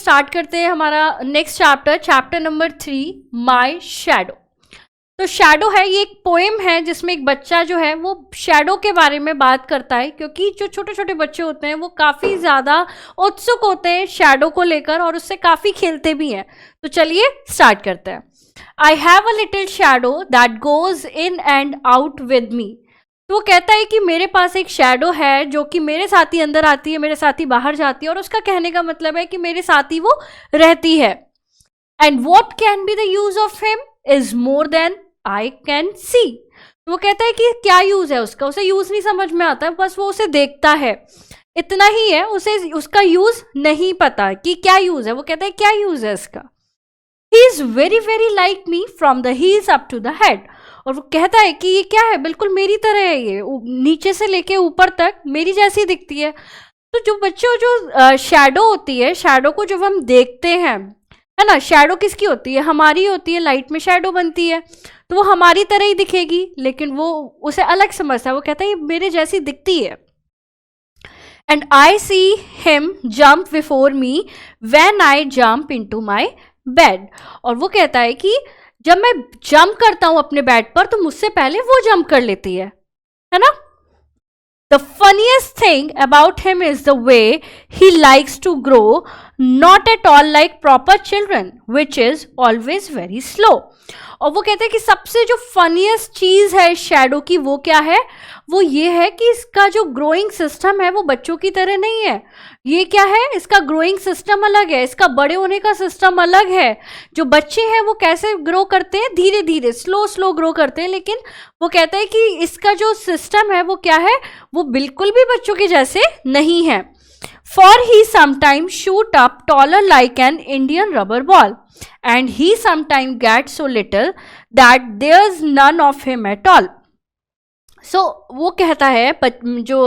Start करते हैं हमारा next chapter, chapter number 3, my shadow. तो शैडो है, ये एक पोएम है जिसमें एक बच्चा जो है वो शैडो के बारे में बात करता है, क्योंकि जो छोटे छोटे बच्चे होते हैं वो काफ़ी ज़्यादा उत्सुक होते हैं शैडो को लेकर और उससे काफ़ी खेलते भी हैं। तो चलिए स्टार्ट करते हैं। आई have a little shadow that goes in and out with me. तो वो कहता है कि मेरे पास एक शैडो है जो कि मेरे साथ ही अंदर आती है, मेरे साथ ही बाहर जाती है, और उसका कहने का मतलब है कि मेरे साथ ही वो रहती है। And what can be the use of him is more than I can see. वो कहता है कि क्या यूज है उसका, उसे यूज नहीं समझ में आता है, बस वो उसे देखता है, इतना ही है, उसे उसका यूज नहीं पता कि क्या यूज है। वो कहता है क्या यूज है इसका। He is very very like me from the heels up to the head. और वो कहता है कि ये क्या है, बिल्कुल मेरी तरह है, ये नीचे से लेके ऊपर तक मेरी जैसी दिखती है। तो जो बच्चों जो शैडो होती है, शैडो को जब हम देखते हैं, है ना, शैडो किसकी होती है, हमारी होती है, लाइट में शैडो बनती है, तो वो हमारी तरह ही दिखेगी, लेकिन वो उसे अलग समझता है। वो कहता है ये मेरे जैसी दिखती है। And I see him jump before me when I jump into my bed. और वो कहता है कि जब मैं जंप करता हूं अपने बेड पर तो मुझसे पहले वो जंप कर लेती है ना। The funniest thing about him is the way he likes to grow, not at all like proper children which is always very slow. और वो कहते हैं कि सबसे जो फनीएस्ट चीज है शैडो की वो क्या है, वो ये है कि इसका जो ग्रोइंग सिस्टम है वो बच्चों की तरह नहीं है। ये क्या है, इसका ग्रोइंग सिस्टम अलग है, इसका बड़े होने का सिस्टम अलग है। जो बच्चे हैं वो कैसे ग्रो करते हैं, धीरे धीरे स्लो स्लो ग्रो करते हैं, लेकिन वो कहता है कि इसका जो सिस्टम है वो क्या है, वो बिल्कुल भी बच्चों के जैसे नहीं है। For he sometimes shoot up taller like an Indian rubber ball, and he sometimes gets so little that there's none of him at all. So वो कहता है, जो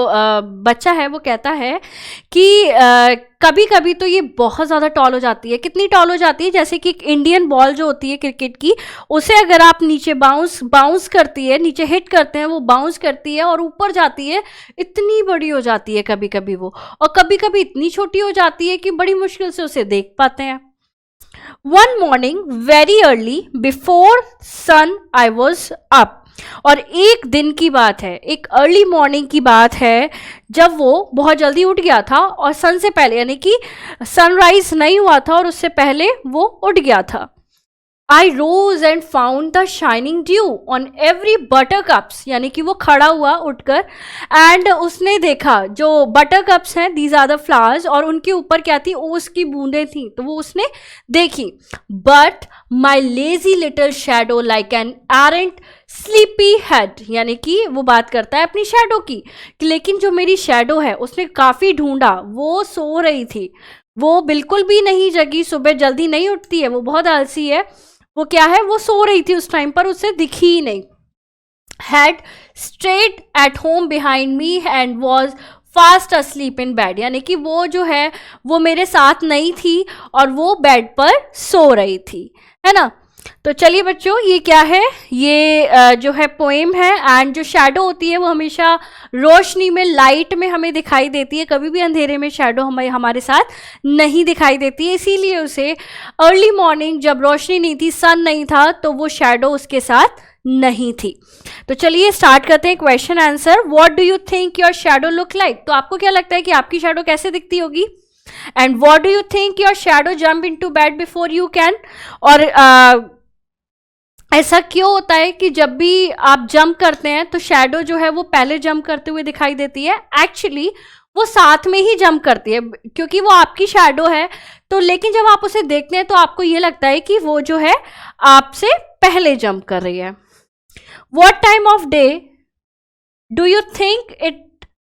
बच्चा है वो कहता है कि कभी कभी तो ये बहुत ज़्यादा टॉल हो जाती है। कितनी टॉल हो जाती है, जैसे कि एक इंडियन बॉल जो होती है क्रिकेट की, उसे अगर आप नीचे बाउंस करती है, नीचे हिट करते हैं, वो बाउंस करती है और ऊपर जाती है, इतनी बड़ी हो जाती है कभी कभी वो, और कभी कभी इतनी छोटी हो जाती है कि बड़ी मुश्किल से उसे देख पाते हैं। One morning very early before sun I was up। और एक दिन की बात है, एक अर्ली मॉर्निंग की बात है, जब वो बहुत जल्दी उठ गया था और सन से पहले, यानी कि सनराइज नहीं हुआ था और उससे पहले वो उठ गया था। I rose and found the shining dew on every buttercups, यानी कि वो खड़ा हुआ उठकर, एंड उसने देखा जो बटरकप्स हैं, these are the flowers, और उनके ऊपर क्या थी, ओस की बूंदें थी, तो वो उसने देखी। But my lazy little shadow like an errant sleepy head, यानी कि वो बात करता है अपनी शैडो की, लेकिन जो मेरी शैडो है उसने काफ़ी ढूंढा, वो सो रही थी, वो बिल्कुल भी नहीं जगी, सुबह जल्दी नहीं उठती है, वो बहुत आलसी है, वो क्या है, वो सो रही थी उस टाइम पर, उसे दिखी ही नहीं। Had straight at home behind me and was fast asleep in bed, यानी कि वो जो है वो मेरे साथ नहीं थी और वो बेड पर सो रही थी, है ना। तो चलिए बच्चों, ये क्या है, ये जो है पोएम है, एंड जो शैडो होती है वो हमेशा रोशनी में, लाइट में हमें दिखाई देती है, कभी भी अंधेरे में शैडो हमारे साथ नहीं दिखाई देती है। इसीलिए उसे अर्ली मॉर्निंग जब रोशनी नहीं थी, सन नहीं था, तो वो शैडो उसके साथ नहीं थी। तो चलिए स्टार्ट करते हैं question answer. What do you think your shadow look like. तो आपको क्या लगता है कि आपकी शैडो कैसे दिखती होगी। And what do you think your shadow jump into bed before you can. और ऐसा क्यों होता है कि जब भी आप जंप करते हैं तो शैडो जो है वो पहले जंप करते हुए दिखाई देती है। एक्चुअली वो साथ में ही जंप करती है, क्योंकि वो आपकी शैडो है, तो लेकिन जब आप उसे देखते हैं तो आपको ये लगता है कि वो जो है आपसे पहले जंप कर रही है। What time of day do you think it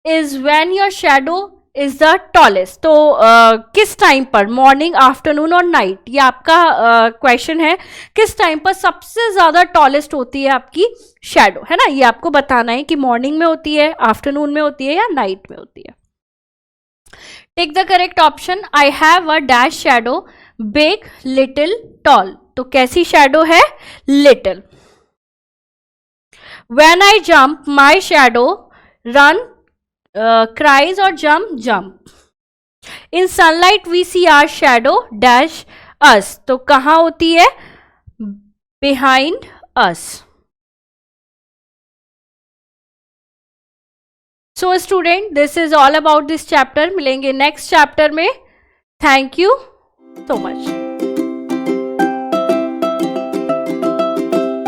is when your shadow is the tallest? तो किस टाइम पर, मॉर्निंग, आफ्टरनून और नाइट, ये आपका क्वेश्चन है। किस टाइम पर सबसे ज़्यादा टॉलेस्ट होती है आपकी शैडो, है ना, ये आपको बताना है कि मॉर्निंग में होती है, आफ्टरनून में होती है या नाइट में होती है। Take the correct option. I have a dash shadow, big, little, tall. तो कैसी शैडो है, little. When I jump, my shadow run, cries or jump. In sunlight we see our shadow dash us, तो कहाँ होती है? Behind us. So student, this is all about this chapter. मिलेंगे next chapter में। Thank you so much.